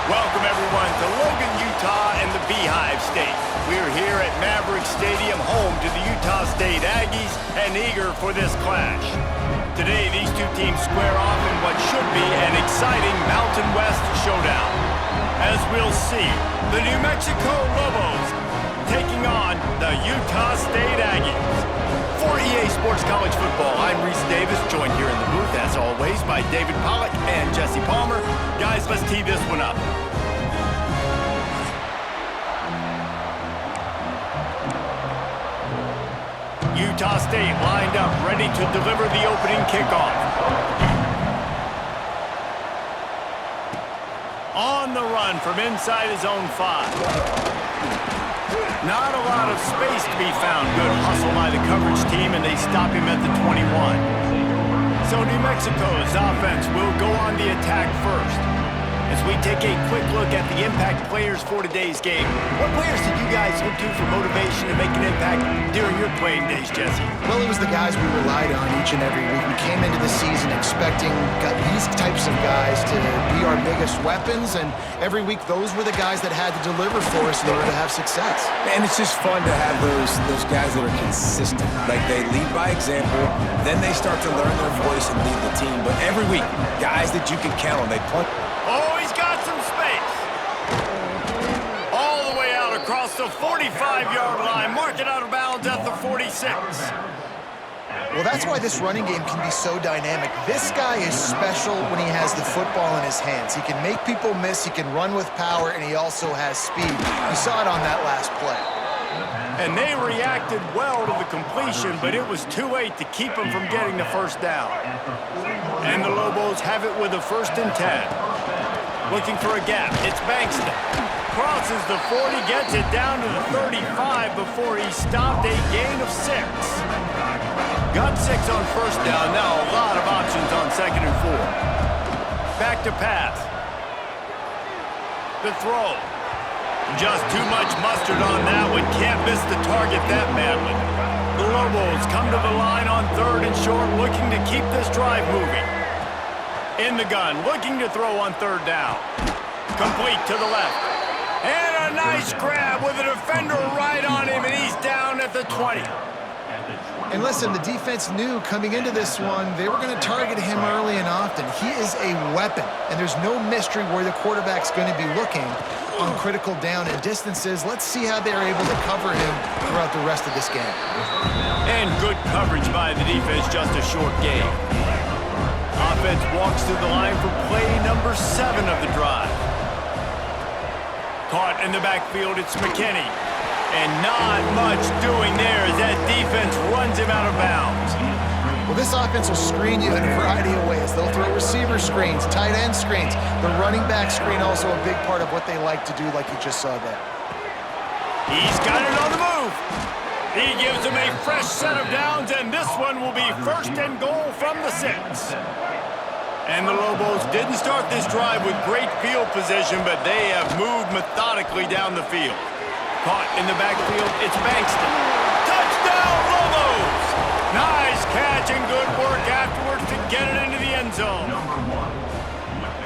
Welcome, everyone, to Logan, Utah and the Beehive State. We're here at Maverick Stadium, home to the Utah State Aggies, and eager for this clash. Today, these two teams square off in what should be an exciting Mountain West showdown. As we'll see, the New Mexico Lobos taking on the Utah State Aggies. For EA Sports College Football, I'm Reese Davis, joined here in the booth, as always, by David Pollack and Jesse Palmer. Guys, let's tee this one up. Utah State lined up, ready to deliver the opening kickoff. On the run from inside his own 5. Not a lot of space to be found. Good hustle by the coverage team, and they stop him at the 21. So New Mexico's offense will go on the attack first. As we take a quick look at the impact players for today's game, what players did you guys look to for motivation to make an impact during your playing days, Jesse? Well, it was the guys we relied on each and every week. We came into the season expecting these types of guys to be our biggest weapons, and every week those were the guys that had to deliver for us in order to have success. And it's just fun to have those guys that are consistent. Like, they lead by example, then they start to learn their voice and lead the team. But every week, guys that you can count on, they punt. Oh, he's got some space. All the way out across the 45-yard line. Mark it out of bounds at the 46. Well, that's why this running game can be so dynamic. This guy is special when he has the football in his hands. He can make people miss, he can run with power, and he also has speed. We saw it on that last play. And they reacted well to the completion, but it was too late to keep him from getting the first down. And the Lobos have it with a 1st and 10. Looking for a gap. It's Bankston. Crosses the 40, gets it down to the 35 before he stopped, a gain of 6. Got 6 on 1st down. Now a lot of options on 2nd and 4. Back to pass. The throw. Just too much mustard on that one. Can't miss the target that badly. The Lobos come to the line on 3rd and short, looking to keep this drive moving. In the gun, looking to throw on 3rd down. Complete to the left. And a nice grab with a defender right on him, and he's down at the 20. And listen, the defense knew coming into this one, they were going to target him early and often. He is a weapon, and there's no mystery where the quarterback's going to be looking on critical down and distances. Let's see how they're able to cover him throughout the rest of this game. And good coverage by the defense, just a short gain. Offense walks to the line for play number 7 of the drive. Caught in the backfield, it's McKinney. And not much doing there as that defense runs him out of bounds. Well, this offense will screen you in a variety of ways. They'll throw receiver screens, tight end screens. The running back screen also a big part of what they like to do, like you just saw there. He's got it on the move. He gives him a fresh set of downs, and this one will be 1st and goal from the 6. And the Lobos didn't start this drive with great field position, but they have moved methodically down the field. Caught in the backfield, it's Bankston. Touchdown, Lobos! Nice catch and good work afterwards to get it into the end zone.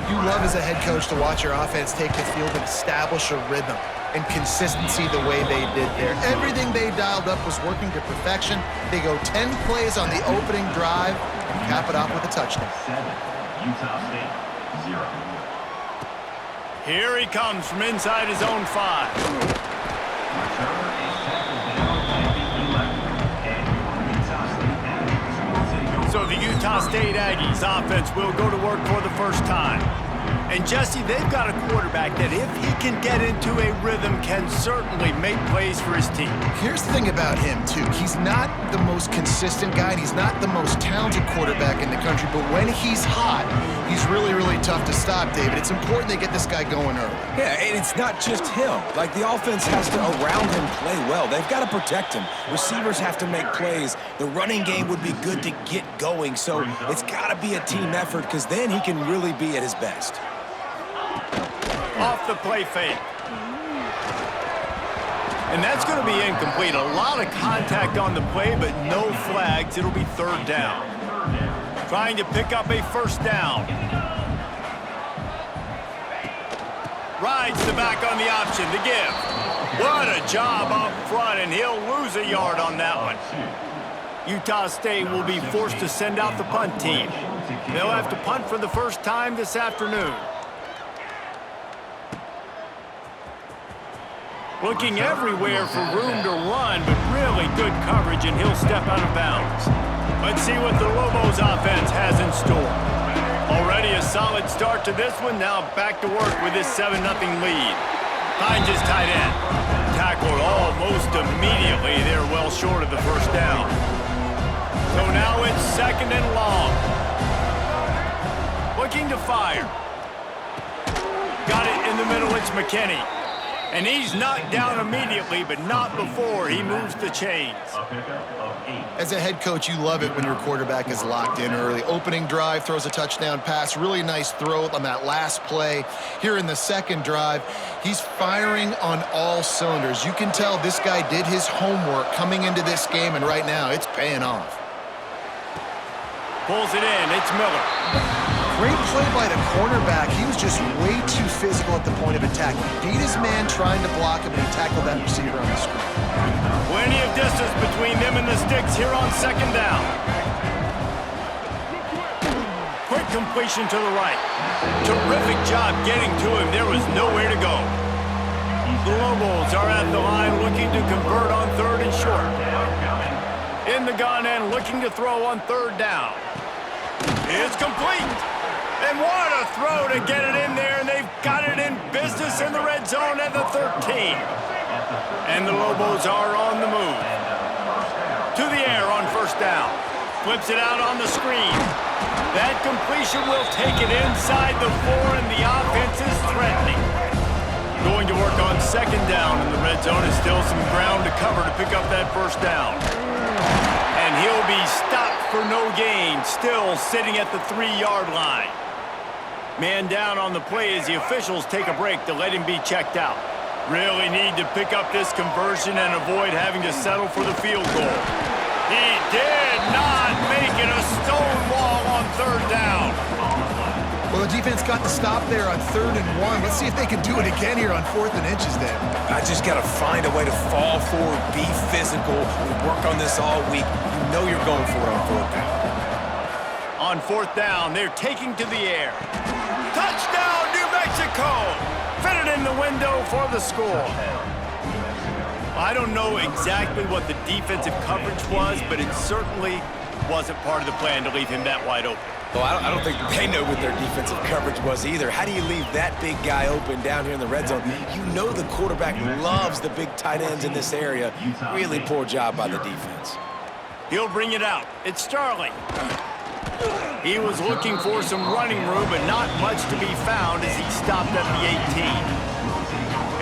You love as a head coach to watch your offense take the field and establish a rhythm and consistency the way they did there. Everything they dialed up was working to perfection. They go 10 plays on the opening drive and cap it off with a touchdown. 7, Utah State, 0. Here he comes from inside his own 5. So the Utah State Aggies offense will go to work for the first time. And Jesse, they've got a quarterback that if he can get into a rhythm can certainly make plays for his team. Here's the thing about him, too. He's not the most consistent guy, and he's not the most talented quarterback in the country, but when he's hot, he's really, really tough to stop, David. It's important they get this guy going early. Yeah, and it's not just him. Like, the offense has to, around him, play well. They've got to protect him. Receivers have to make plays. The running game would be good to get going, so it's got to be a team effort because then he can really be at his best. Off the play fake. And that's going to be incomplete. A lot of contact on the play, but no flags. It'll be 3rd down. Trying to pick up a 1st down. Rides the back on the option to give. What a job up front, and he'll lose a yard on that one. Utah State will be forced to send out the punt team. They'll have to punt for the first time this afternoon. Looking everywhere for room to run, but really good coverage, and he'll step out of bounds. Let's see what the Lobos offense has in store. Already a solid start to this one. Now back to work with this 7-0 lead. Finds his tight end. Tackled almost immediately. They're well short of the first down. So now it's 2nd and long. Looking to fire. Got it in the middle. It's McKinney. And he's knocked down immediately, but not before he moves the chains. As a head coach, you love it when your quarterback is locked in early. Opening drive, throws a touchdown pass. Really nice throw on that last play. Here in the second drive, he's firing on all cylinders. You can tell this guy did his homework coming into this game, and right now it's paying off. Pulls it in. It's Miller. Great play by the cornerback. He was just way too physical at the point of attack. He beat his man trying to block him, and he tackled that receiver on the screen. Plenty of distance between them and the sticks here on 2nd down. Quick completion to the right. Terrific job getting to him. There was nowhere to go. The Lobos are at the line looking to convert on 3rd and short. In the gun and looking to throw on 3rd down. It's complete. And what a throw to get it in there, and they've got it in business in the red zone at the 13. And the Lobos are on the move. To the air on 1st down. Flips it out on the screen. That completion will take it inside the 4, and the offense is threatening. Going to work on 2nd down in the red zone, and still some ground to cover to pick up that 1st down. And he'll be stopped for no gain, still sitting at the 3-yard line. Man down on the play as the officials take a break to let him be checked out. Really need to pick up this conversion and avoid having to settle for the field goal. He did not make it. A stonewall on 3rd down. Well, the defense got the stop there on 3rd and 1. Let's see if they can do it again here on 4th and inches then. I just got to find a way to fall forward, be physical. We work on this all week. You know you're going for it on 4th down. On 4th down, they're taking to the air. Touchdown, New Mexico! Fitted in the window for the score. I don't know exactly what the defensive coverage was, but it certainly wasn't part of the plan to leave him that wide open. Well, I don't think they know what their defensive coverage was either. How do you leave that big guy open down here in the red zone? You know the quarterback loves the big tight ends in this area. Really poor job by the defense. He'll bring it out. It's Starling. He was looking for some running room, but not much to be found as he stopped at the 18.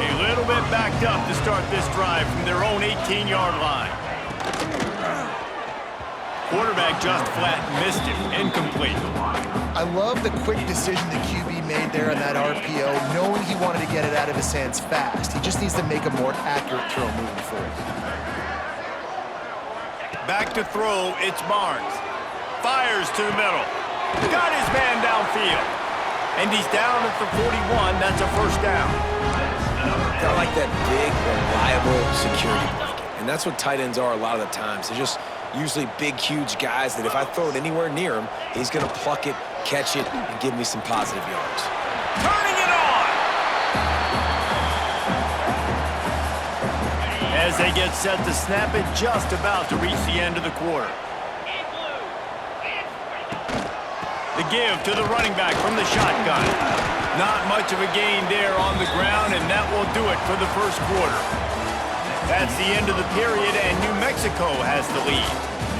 A little bit backed up to start this drive from their own 18-yard line. Quarterback just flat missed him. Incomplete. I love the quick decision the QB made there on that RPO, knowing he wanted to get it out of his hands fast. He just needs to make a more accurate throw moving forward. Back to throw, it's Barnes. Fires to the middle. Got his man downfield. And he's down at the 41. That's a 1st down. They're like that big, reliable security blanket. And that's what tight ends are a lot of the times. They're just usually big, huge guys that if I throw it anywhere near him, he's going to pluck it, catch it, and give me some positive yards. Turning it on! As they get set to snap it, just about to reach the end of the quarter. The give to the running back from the shotgun. Not much of a gain there on the ground, and that will do it for the 1st quarter. That's the end of the period, and New Mexico has the lead.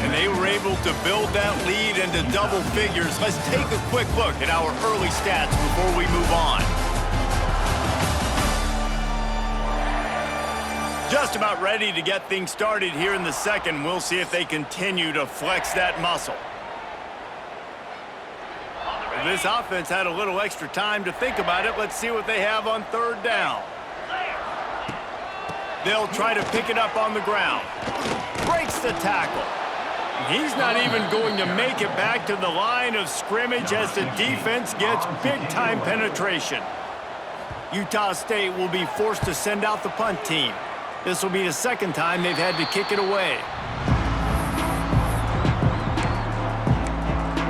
And they were able to build that lead into double figures. Let's take a quick look at our early stats before we move on. Just about ready to get things started here in the second. We'll see if they continue to flex that muscle. This offense had a little extra time to think about it. Let's see what they have on 3rd down. They'll try to pick it up on the ground. Breaks the tackle. He's not even going to make it back to the line of scrimmage as the defense gets big-time penetration. Utah State will be forced to send out the punt team. This will be the second time they've had to kick it away.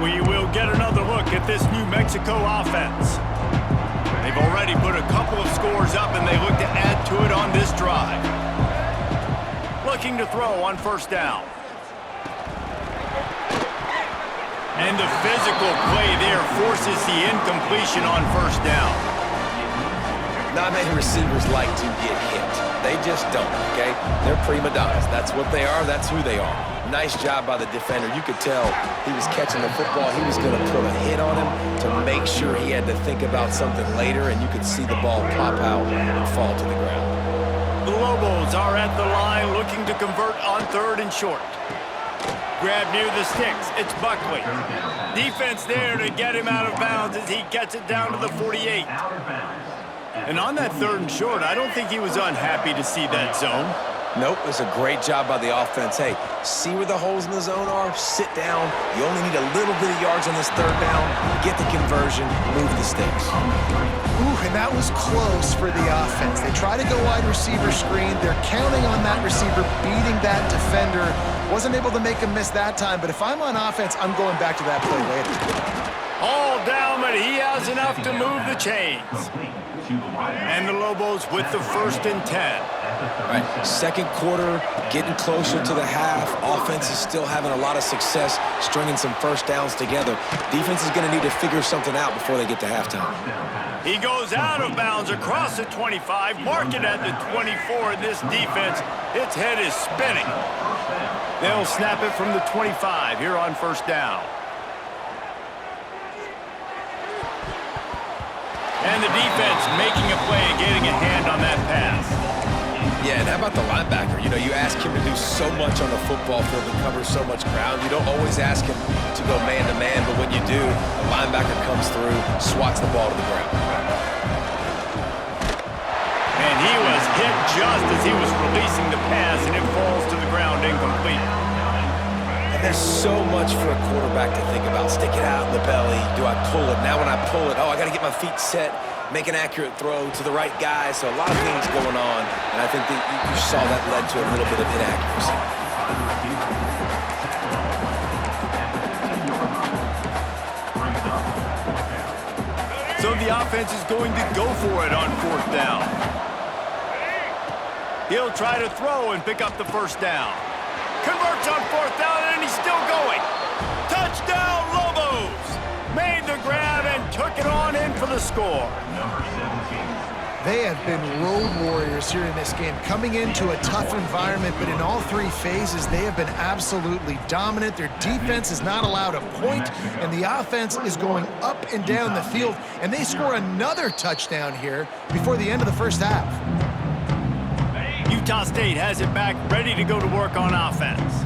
We will get another look at this New Mexico offense. They've already put a couple of scores up, and they look to add to it on this drive. Looking to throw on first down. And the physical play there forces the incompletion on first down. Not many receivers like to get hit. They just don't, okay? They're prima donnas. That's what they are. That's who they are. Nice job by the defender. You could tell he was catching the football. He was going to put a hit on him to make sure he had to think about something later, and you could see the ball pop out and fall to the ground. The Lobos are at the line looking to convert on third and short. Grab near the sticks. It's Buckley. Defense there to get him out of bounds as he gets it down to the 48. And on that third and short, I don't think he was unhappy to see that zone. Nope, it's a great job by the offense. Hey, see where the holes in the zone are? Sit down. You only need a little bit of yards on this third down. Get the conversion, move the sticks. Ooh, and that was close for the offense. They try to go wide receiver screen. They're counting on that receiver beating that defender. Wasn't able to make him miss that time, but if I'm on offense, I'm going back to that play later. All down, but he has enough to move the chains. And the Lobos with the 1st and 10. All right, second quarter, getting closer to the half. Offense is still having a lot of success stringing some first downs together. Defense is going to need to figure something out before they get to halftime. He goes out of bounds across the 25, mark it at the 24. This defense, its head is spinning. They'll snap it from the 25 here on first down. And the defense making a play and getting a hand on that pass. Yeah, and how about the linebacker? You know, you ask him to do so much on the football field and cover so much ground. You don't always ask him to go man-to-man, but when you do, the linebacker comes through, swats the ball to the ground. And he was hit just as he was releasing the pass, and it falls to the ground incomplete. And there's so much for a quarterback to think about. Stick it out in the belly. Do I pull it? Now when I pull it, oh, I got to get my feet set, make an accurate throw to the right guy. So a lot of things going on, and I think that you saw that led to a little bit of inaccuracy. So the offense is going to go for it on fourth down. He'll try to throw and pick up the first down. Converts on fourth down, and he's still going. Touchdown, Lobos! Made the grab and took it on in for the score. They have been road warriors here in this game, coming into a tough environment, but in all three phases, they have been absolutely dominant. Their defense is not allowed a point, and the offense is going up and down the field, and they score another touchdown here before the end of the first half. Utah State has it back, ready to go to work on offense.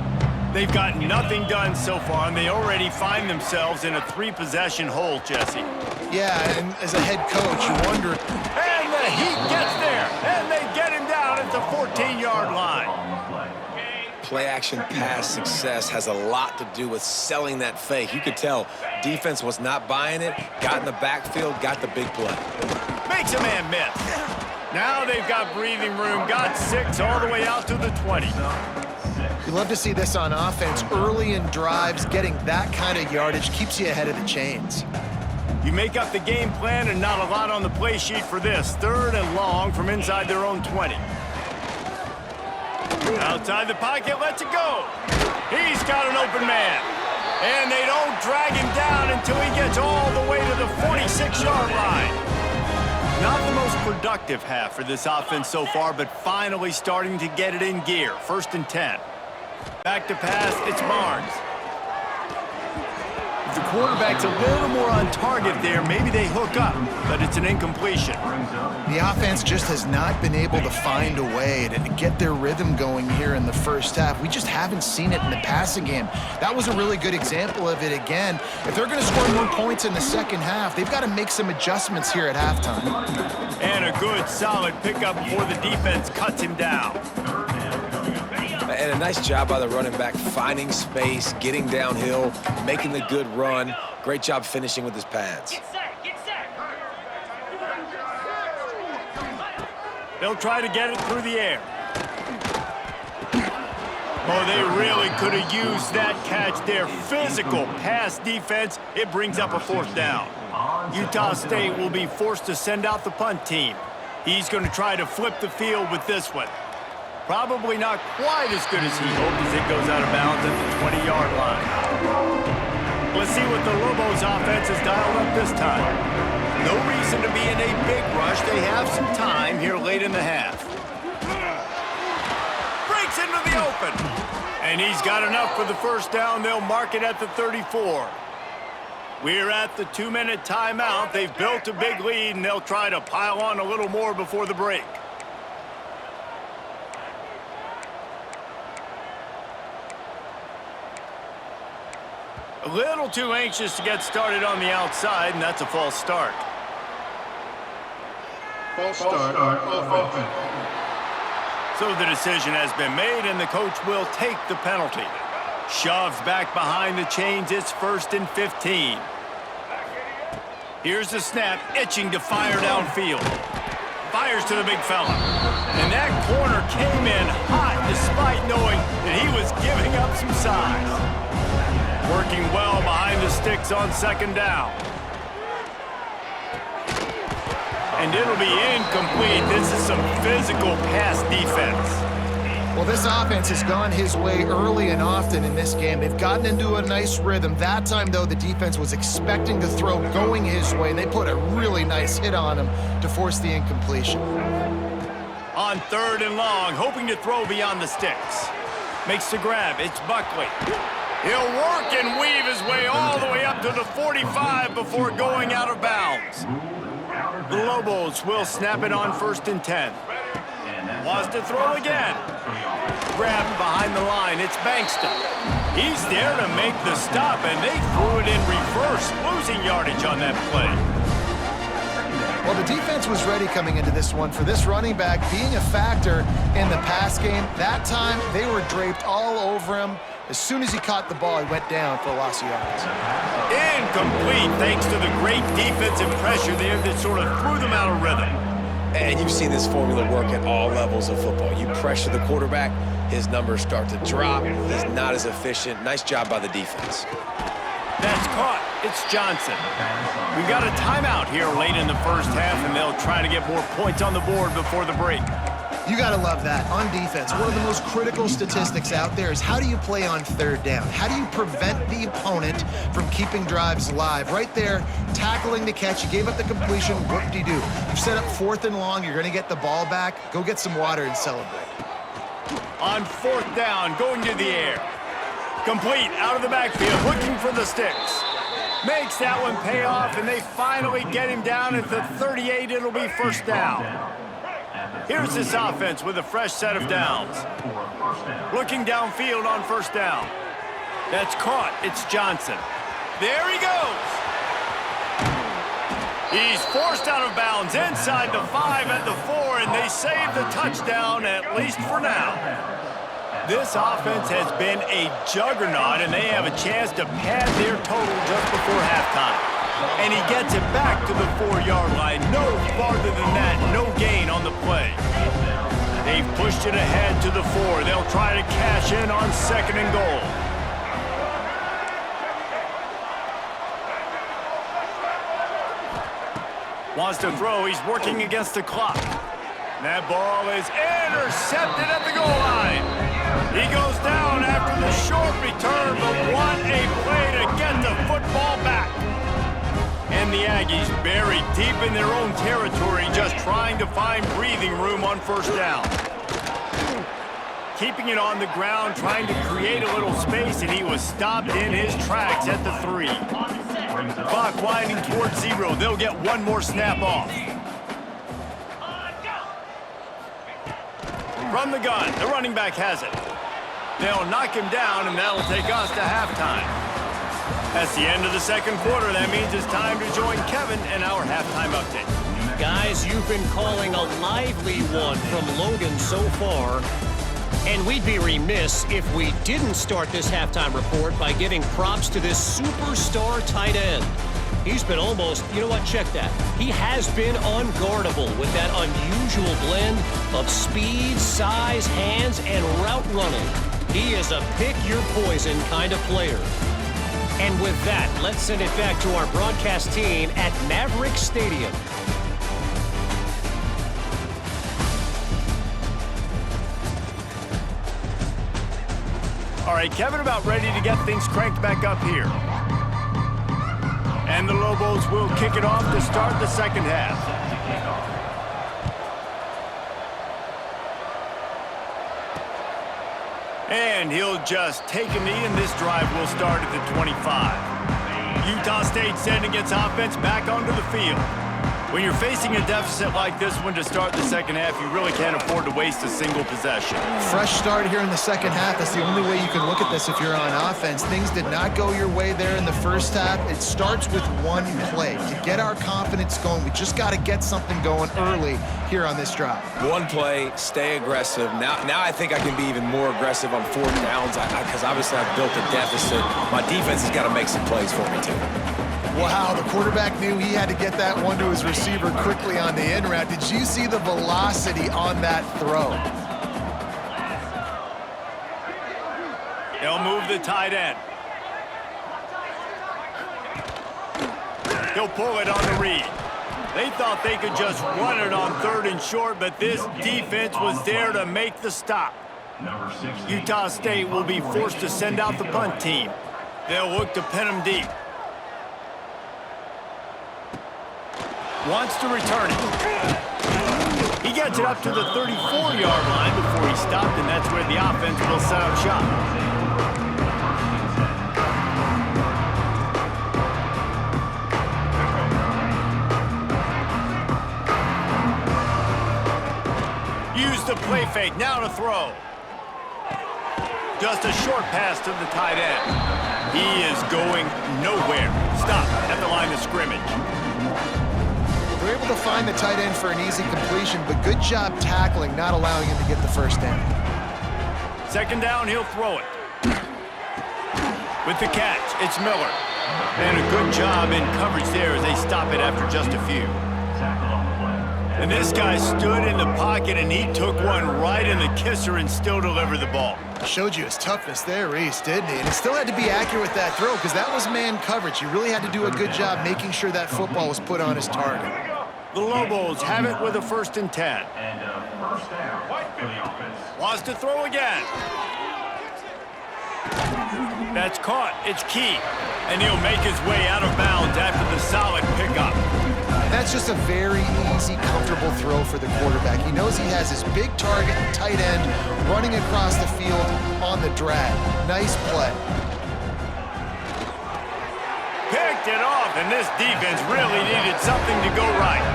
They've gotten nothing done so far, and they already find themselves in a three-possession hole, Jesse. Yeah, and as a head coach, you wonder. And the Heat gets there, and they get him down at the 14-yard line. Play-action pass success has a lot to do with selling that fake. You could tell defense was not buying it, got in the backfield, got the big play. Makes a man miss. Now they've got breathing room, got 6 all the way out to the 20. You love to see this on offense. Early in drives, getting that kind of yardage keeps you ahead of the chains. You make up the game plan and not a lot on the play sheet for this. 3rd and long from inside their own 20. Outside the pocket, lets it go. He's got an open man. And they don't drag him down until he gets all the way to the 46-yard line. Not the most productive half for this offense so far, but finally starting to get it in gear. 1st and 10. Back to pass, it's Barnes. If the quarterback's a little more on target there, maybe they hook up, but it's an incompletion. The offense just has not been able to find a way to get their rhythm going here in the first half. We just haven't seen it in the passing game. That was a really good example of it again. If they're going to score more points in the second half, they've got to make some adjustments here at halftime. And a good, solid pickup before the defense cuts him down. And a nice job by the running back, finding space, getting downhill, making the good run. Great job finishing with his pads. Get set, get set. They'll try to get it through the air. Oh, they really could have used that catch there. Physical pass defense. It brings up a 4th down. Utah State will be forced to send out the punt team. He's going to try to flip the field with this one. Probably not quite as good as he hoped as it goes out of bounds at the 20-yard line. Let's see what the Lobos offense has dialed up this time. No reason to be in a big rush. They have some time here late in the half. Breaks into the open. And he's got enough for the 1st down. They'll mark it at the 34. We're at the 2-minute timeout. They've built a big lead, and they'll try to pile on a little more before the break. A little too anxious to get started on the outside, and that's a false start. False start on offense. So the decision has been made, and the coach will take the penalty. Shoves back behind the chains. It's 1st and 15. Here's the snap, itching to fire downfield. Fires to the big fella. And that corner came in hot despite knowing that he was giving up some size. Working well behind the sticks on 2nd down. And it'll be incomplete. This is some physical pass defense. Well, this offense has gone his way early and often in this game. They've gotten into a nice rhythm. That time, though, the defense was expecting to throw going his way, and they put a really nice hit on him to force the incompletion. On 3rd and long, hoping to throw beyond the sticks. Makes the grab. It's Buckley. He'll work and weave his way all the way up to the 45 before going out of bounds. The Lobos will snap it on 1st and 10. Wants to throw again. Grabbed behind the line. It's Bankston. He's there to make the stop, and they threw it in reverse, losing yardage on that play. Well, the defense was ready coming into this one for this running back being a factor in the pass game. That time, they were draped all over him. As soon as he caught the ball, he went down for a loss of yards. Incomplete, thanks to the great defensive pressure there that sort of threw them out of rhythm. And you've seen this formula work at all levels of football. You pressure the quarterback, his numbers start to drop. He's not as efficient. Nice job by the defense. That's caught. It's Johnson. We've got a timeout here late in the 1st half, and they'll try to get more points on the board before the break. You got to love that. On defense, one of the most critical statistics out there is how do you play on 3rd down? How do you prevent the opponent from keeping drives alive? Right there, tackling the catch. You gave up the completion. Whoop-de-doo. You've set up 4th and long. You're going to get the ball back. Go get some water and celebrate. On 4th down, going to the air. Complete, out of the backfield, looking for the sticks. Makes that one pay off, and they finally get him down at the 38. It'll be 1st down. Here's this offense with a fresh set of downs. Looking downfield on 1st down. That's caught. It's Johnson. There he goes. He's forced out of bounds inside the 5 at the 4, and they save the touchdown, at least for now. This offense has been a juggernaut, and they have a chance to pad their total just before halftime. And he gets it back to the 4-yard line. No farther than that, no gain on the play. They've pushed it ahead to the 4. They'll try to cash in on 2nd and goal. Wants to throw. He's working against the clock. That ball is intercepted at the goal line. He goes down after the short return, but what a play to get the football back. And the Aggies buried deep in their own territory, just trying to find breathing room on 1st down. Keeping it on the ground, trying to create a little space, and he was stopped in his tracks at the 3. Clock winding towards 0. They'll get one more snap off. From the gun, the running back has it. They'll knock him down, and that'll take us to halftime. That's the end of the 2nd quarter. That means it's time to join Kevin in our halftime update. Guys, you've been calling a lively one from Logan so far. And we'd be remiss if we didn't start this halftime report by giving props to this superstar tight end. He's been almost, you know what, check that. He has been unguardable with that unusual blend of speed, size, hands, and route running. He is a pick-your-poison kind of player. And with that, let's send it back to our broadcast team at Maverick Stadium. All right, Kevin about ready to get things cranked back up here. And the Lobos will kick it off to start the second half. And he'll just take a knee, and this drive will start at the 25. Utah State sending its offense back onto the field. When you're facing a deficit like this one to start the second half, you really can't afford to waste a single possession. Fresh start here in the second half. That's the only way you can look at this if you're on offense. Things did not go your way there in the first half. It starts with one play. To get our confidence going, we just got to get something going early here on this drive. One play, stay aggressive. Now I think I can be even more aggressive on fourth downs because obviously I've built a deficit. My defense has got to make some plays for me too. Wow, the quarterback knew he had to get that one to his receiver quickly on the in route. Did you see the velocity on that throw? They'll move the tight end. He'll pull it on the read. They thought they could just run it on 3rd and short, but this defense was there to make the stop. Utah State will be forced to send out the punt team. They'll look to pin them deep. Wants to return it. He gets it up to the 34-yard line before he stopped, and that's where the offense will set up shop. Use the play fake, now to throw. Just a short pass to the tight end. He is going nowhere. Stop at the line of scrimmage. They're able to find the tight end for an easy completion, but good job tackling, not allowing him to get the first down. Second down, he'll throw it. With the catch, it's Miller. And a good job in coverage there as they stop it after just a few. And this guy stood in the pocket, and he took one right in the kisser and still delivered the ball. Showed you his toughness there, Reese, didn't he? And he still had to be accurate with that throw because that was man coverage. He really had to do a good job making sure that football was put on his target. The Lobos have it with a 1st and 10. And first down for the offense. Wants to throw again. That's caught. It's Key. And he'll make his way out of bounds after the solid pickup. That's just a very easy, comfortable throw for the quarterback. He knows he has his big target, tight end, running across the field on the drag. Nice play. Picked it off, and this defense really needed something to go right.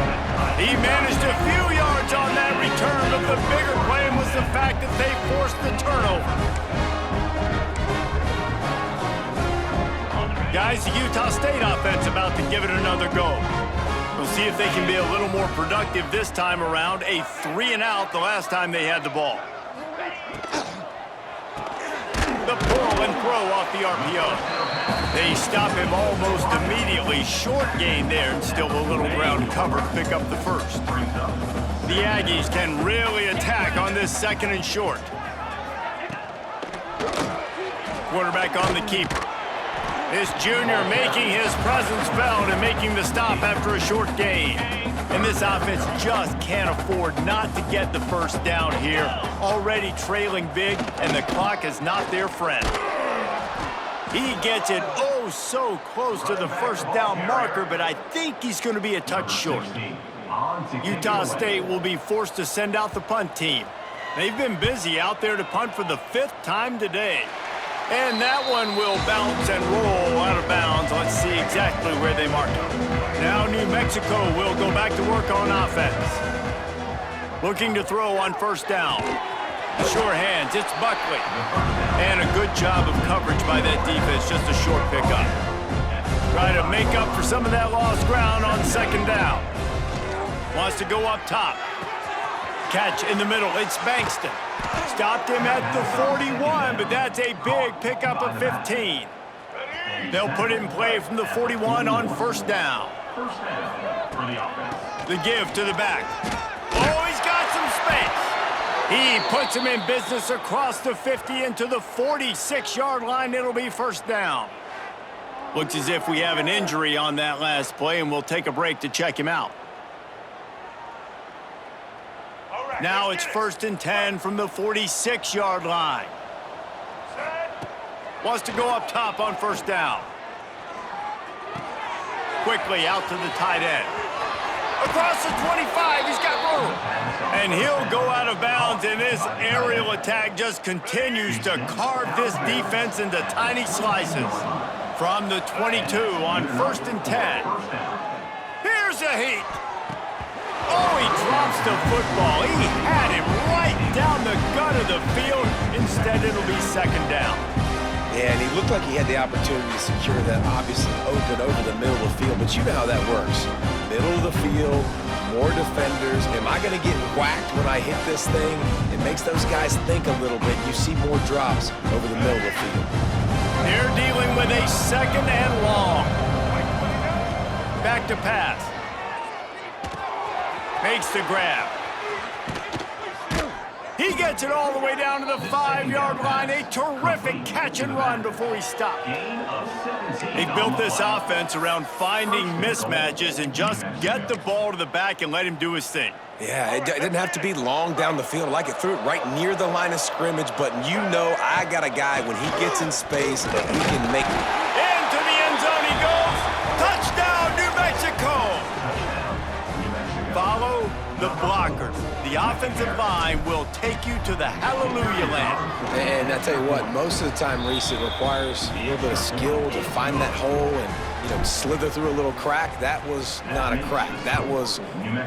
He managed a few yards on that return, but the bigger play was the fact that they forced the turnover. Guys, the Utah State offense about to give it another go. We'll see if they can be a little more productive this time around. A 3-and-out the last time they had the ball. The pull and throw off the RPO. They stop him almost immediately. Short gain there, and still a little ground cover to pick up the first. The Aggies can really attack on this 2nd and short. Quarterback on the keeper. This junior making his presence felt and making the stop after a short gain. And this offense just can't afford not to get the first down here. Already trailing big, and the clock is not their friend. He gets it oh so close to the first down marker, but I think he's going to be a touch short. Utah State will be forced to send out the punt team. They've been busy out there to punt for the 5th time today. And that one will bounce and roll out of bounds. Let's see exactly where they mark it. Now New Mexico will go back to work on offense. Looking to throw on first down. Sure hands, it's Buckley. And a good job of coverage by that defense, just a short pickup. Try to make up for some of that lost ground on second down. Wants to go up top. Catch in the middle, it's Bankston. Stopped him at the 41, but that's a big pickup of 15. They'll put it in play from the 41 on first down. First down for the offense. The give to the back. Oh, he's got some space. He puts him in business across the 50 into the 46-yard line. It'll be first down. Looks as if we have an injury on that last play, and we'll take a break to check him out. Now it's 1st and 10 from the 46-yard line. Wants to go up top on first down. Quickly out to the tight end. Across the 25, he's got room. And he'll go out of bounds, and this aerial attack just continues to carve this defense into tiny slices. From the 22 on 1st and 10. Here's a heat. Oh, he drops the football. He had him right down the gut of the field. Instead, it'll be 2nd down. Yeah, and he looked like he had the opportunity to secure that obviously open over the middle of the field, but you know how that works. Middle of the field, more defenders. Am I going to get whacked when I hit this thing? It makes those guys think a little bit. You see more drops over the middle of the field. They're dealing with a 2nd and long. Back to pass. Makes the grab. He gets it all the way down to the 5-yard line. A terrific catch and run before he stopped. They built this offense around finding mismatches and just get the ball to the back and let him do his thing. Yeah, it didn't have to be long down the field. Like it threw it right near the line of scrimmage, but you know I got a guy when he gets in space, he can make it. Into the end zone he goes. Touchdown, New Mexico. Follow the blockers. The offensive line will take you to the hallelujah land. And I tell you what, most of the time, Reese, it requires a little bit of skill to find that hole and, you know, slither through a little crack. That was not a crack. That was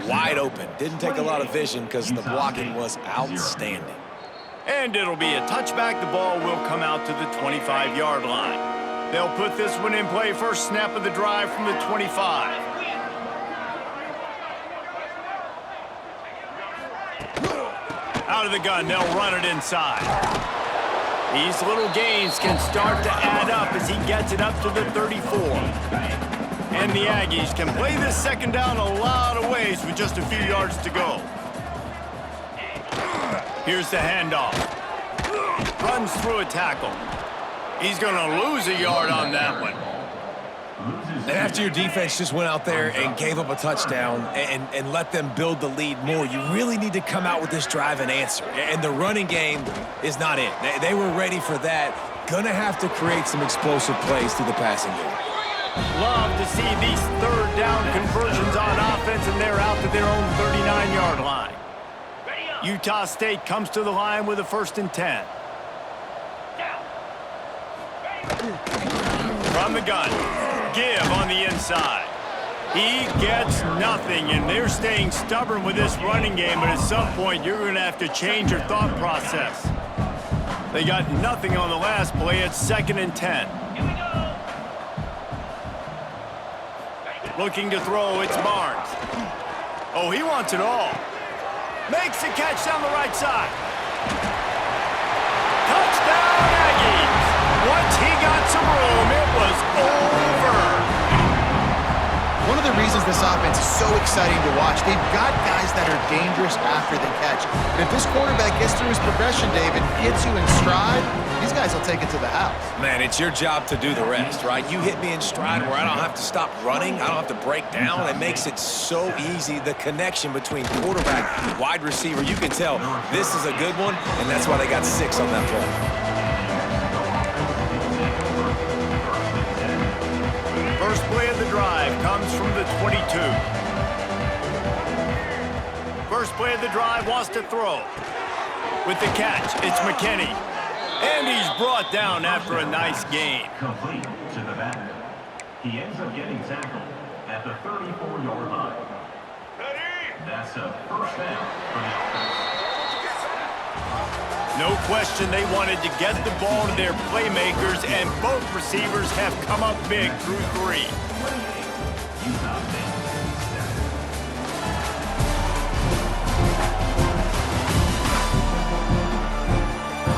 wide open. Didn't take a lot of vision because the blocking was outstanding. And it'll be a touchback. The ball will come out to the 25-yard line. They'll put this one in play. First snap of the drive from the 25. Out of the gun, they'll run it inside. These little gains can start to add up as he gets it up to the 34. And the Aggies can play this 2nd down a lot of ways with just a few yards to go. Here's the handoff. Runs through a tackle. He's going to lose a yard on that one. And after your defense just went out there and gave up a touchdown and let them build the lead more, you really need to come out with this drive and answer. And the running game is not it. They were ready for that. Gonna have to create some explosive plays through the passing game. Love to see these 3rd down conversions on offense, and they're out to their own 39-yard line. Utah State comes to the line with a 1st and 10. From the gun. Give on the inside. He gets nothing, and they're staying stubborn with this running game, but at some point you're going to have to change your thought process. They got nothing on the last play. It's 2nd and 10. Looking to throw, it's Barnes. Oh, he wants it all. Makes the catch down the right side. Touchdown, Aggies! Once he got some room, it was over. One of the reasons this offense is so exciting to watch, they've got guys that are dangerous after the catch. And if this quarterback gets through his progression, David, gets you in stride, these guys will take it to the house. Man, it's your job to do the rest, right? You hit me in stride where I don't have to stop running. I don't have to break down. It makes it so easy. The connection between quarterback and wide receiver, you can tell this is a good one, and that's why they got 6 on that play. First play of the drive comes from the 22. First play of the drive wants to throw. With the catch, it's McKinney. And he's brought down after a nice gain. Complete to the back. He ends up getting tackled at the 34-yard line. That's a first down for the offense. No question they wanted to get the ball to their playmakers, and both receivers have come up big through 3.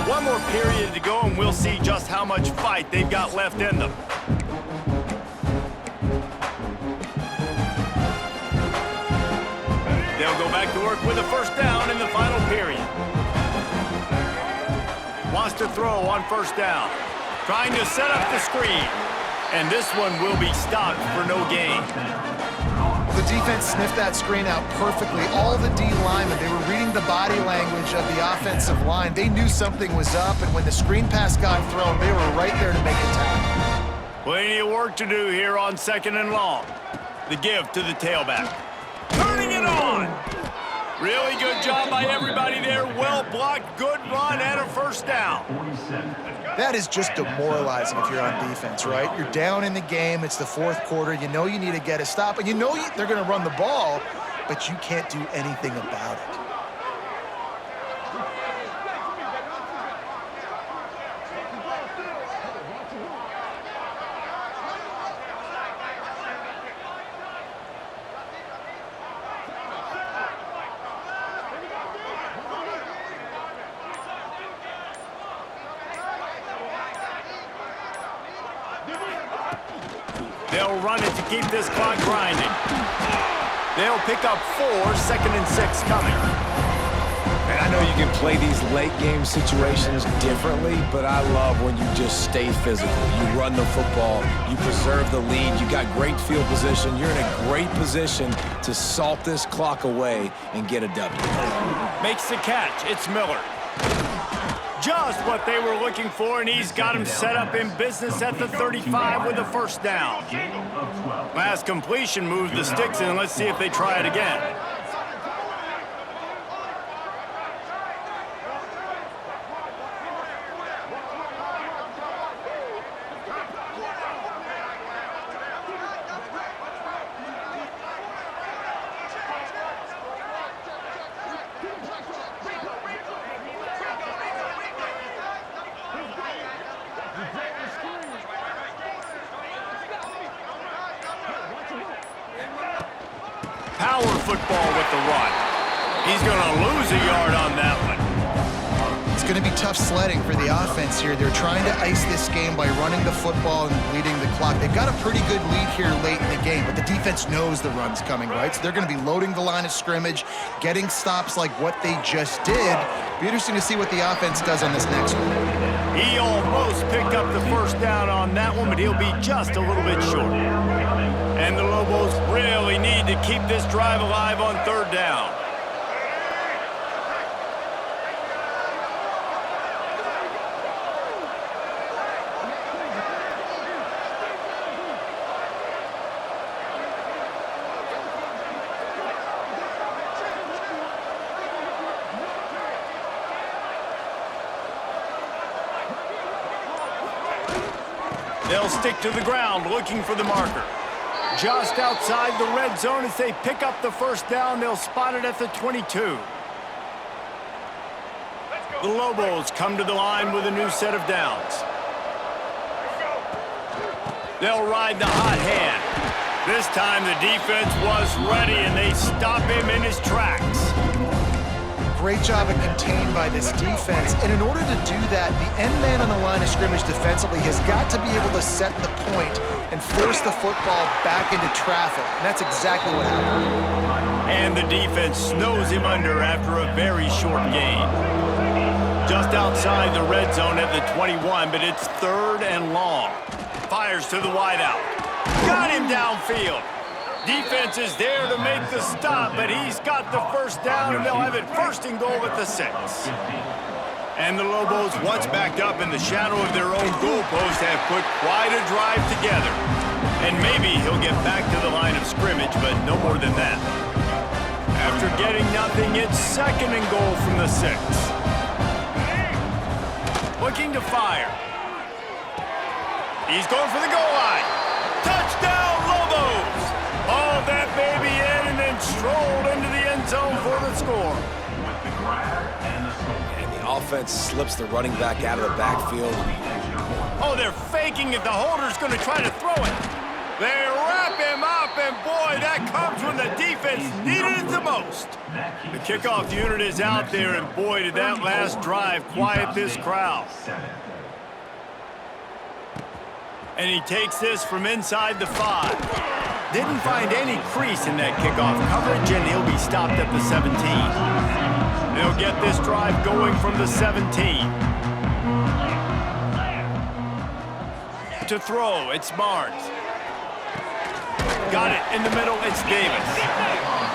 One more period to go, and we'll see just how much fight they've got left in them. back to work with a first down in the final period. Wants to throw on first down. Trying to set up the screen. And this one will be stopped for no gain. The defense sniffed that screen out perfectly. All the D linemen, they were reading the body language of the offensive line. They knew something was up, and when the screen pass got thrown, they were right there to make a tackle. Plenty of work to do here on 2nd and long. The give to the tailback. Turning it on! Really good job by everybody there. Well blocked, good run, and a first down. That is just demoralizing if you're on defense, right? You're down in the game. It's the 4th quarter. You know you need to get a stop, and you know they're going to run the ball, but you can't do anything about it. They'll run it to keep this clock grinding. They'll pick up 4, 2nd and 6 coming. And I know you can play these late game situations differently, but I love when you just stay physical. You run the football, you preserve the lead, you got great field position, you're in a great position to salt this clock away and get a W. Makes the catch. It's Miller. Just what they were looking for, and he's got him set up in business at the 35 with a first down. Last completion moved the sticks in. Let's see if they try it again. Power football with the run. He's going to lose a yard on that one. It's going to be tough sledding for the offense here. They're trying to ice this game by running the football and bleeding the clock. They've got a pretty good lead here late in the game, but the defense knows the run's coming, right? So they're going to be loading the line of scrimmage, getting stops like what they just did. Be interesting to see what the offense does on this next one. He almost picked up the first down on that one, but he'll be just a little bit short. And the Lobos really need to keep this drive alive on 3rd down. They'll stick to the ground looking for the marker. Just outside the red zone as they pick up the first down. They'll spot it at the 22. The Lobos come to the line with a new set of downs. They'll ride the hot hand. This time the defense was ready and they stop him in his tracks. Great job of contained by this defense. And in order to do that, the end man on the line of scrimmage defensively has got to be able to set the point and force the football back into traffic. And that's exactly what happened. And the defense snows him under after a very short gain. Just outside the red zone at the 21, but it's 3rd and long. Fires to the wideout. Got him downfield. Defense is there to make the stop, but he's got the first down, and they'll have it 1st and goal at the 6. And the Lobos, once backed up in the shadow of their own goalpost, have put quite a drive together. And maybe he'll get back to the line of scrimmage, but no more than that. After getting nothing, it's 2nd and goal from the 6. Looking to fire. He's going for the goal line. Touchdown, Lobos! Hauled that baby in and then strolled into the end zone for the score. And the offense slips the running back out of the backfield. Oh, they're faking it. The holder's going to try to throw it. They wrap him up, and boy, that comes when the defense needed it the most. The kickoff unit is out there, and boy, did that last drive quiet this crowd. And he takes this from inside the 5. Didn't find any crease in that kickoff coverage, and he'll be stopped at the 17. They'll get this drive going from the 17. To throw, it's Barnes. Got it in the middle, it's Davis.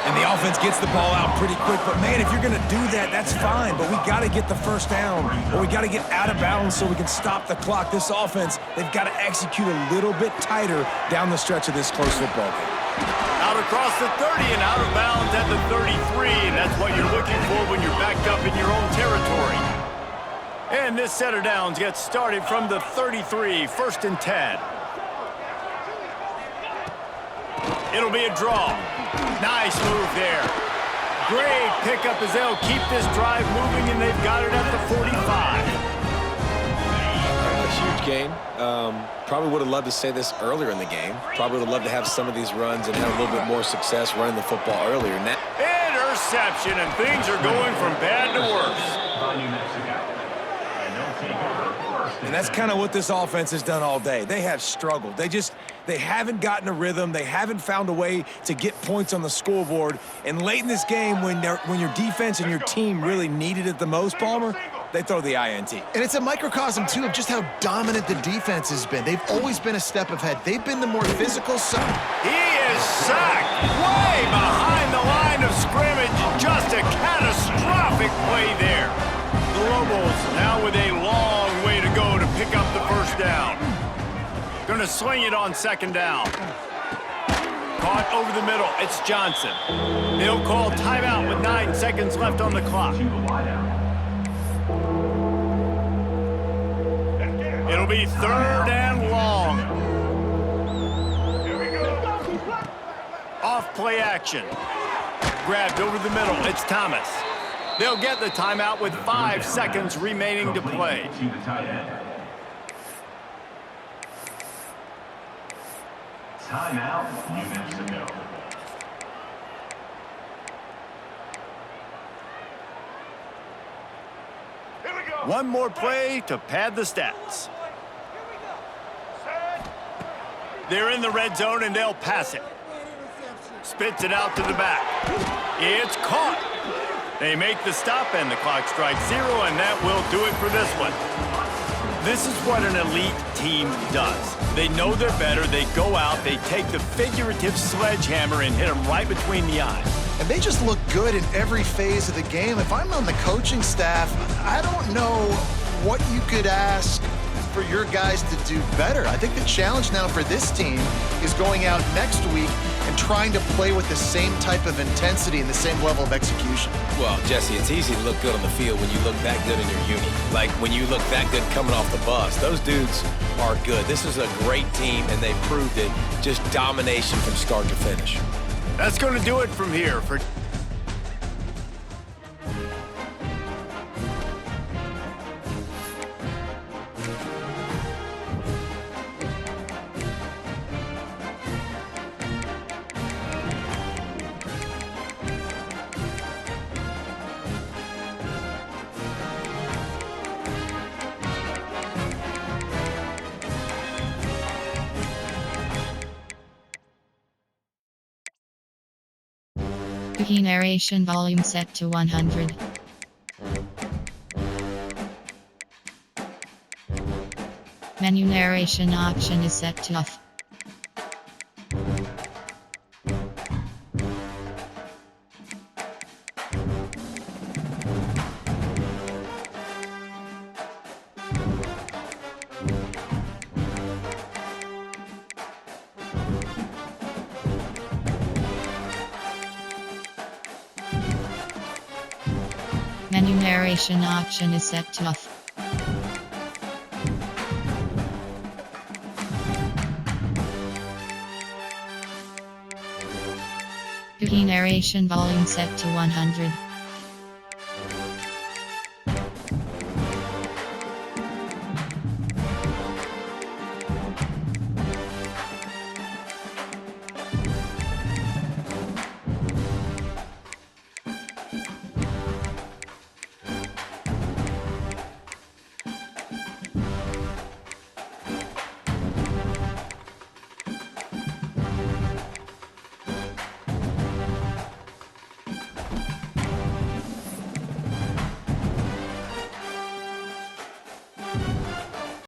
And the offense gets the ball out pretty quick. But, man, if you're going to do that, that's fine. But we got to get the first down, or we got to get out of bounds so we can stop the clock. This offense, they've got to execute a little bit tighter down the stretch of this close football game. Out across the 30 and out of bounds at the 33. And that's what you're looking for when you're backed up in your own territory. And this set of downs gets started from the 33, 1st and 10. It'll be a draw. Nice move there. Great pickup as they'll keep this drive moving, and they've got it at the 45. A huge gain. Probably would have loved to say this earlier in the game. Probably would have loved to have some of these runs and have a little bit more success running the football earlier. Interception, and things are going from bad to worse. And that's kind of what this offense has done all day. They have struggled. They haven't gotten a rhythm. They haven't found a way to get points on the scoreboard. And late in this game, when your defense and your team really needed it the most, Palmer, they throw the INT. And it's a microcosm, too, of just how dominant the defense has been. They've always been a step ahead. They've been the more physical side. He is sacked way behind the line of scrimmage. Just a catastrophic play there. The Lobos now with a long way to go to pick up the first down. Going to sling it on 2nd down. Caught over the middle. It's Johnson. They'll call timeout with 9 seconds left on the clock. It'll be 3rd and long. Off play action. Grabbed over the middle. It's Thomas. They'll get the timeout with 5 seconds remaining to play. Timeout, New Mexico. One more play to pad the stats. They're in the red zone, and they'll pass it. Spits it out to the back. It's caught. They make the stop, and the clock strikes 0, and that will do it for this one. This is what an elite team does. They know they're better. They go out. They take the figurative sledgehammer and hit them right between the eyes. And they just look good in every phase of the game. If I'm on the coaching staff, I don't know what you could ask for your guys to do better. I think the challenge now for this team is going out next week and trying to play with the same type of intensity and the same level of execution. Well, Jesse, it's easy to look good on the field when you look that good in your uni. Like when you look that good coming off the bus. Those dudes are good. This is a great team, and they proved it. Just domination from start to finish. That's going to do it from here for Key narration volume set to 100. Menu narration option is set to off. Menu narration option is set to off. Key narration volume set to 100.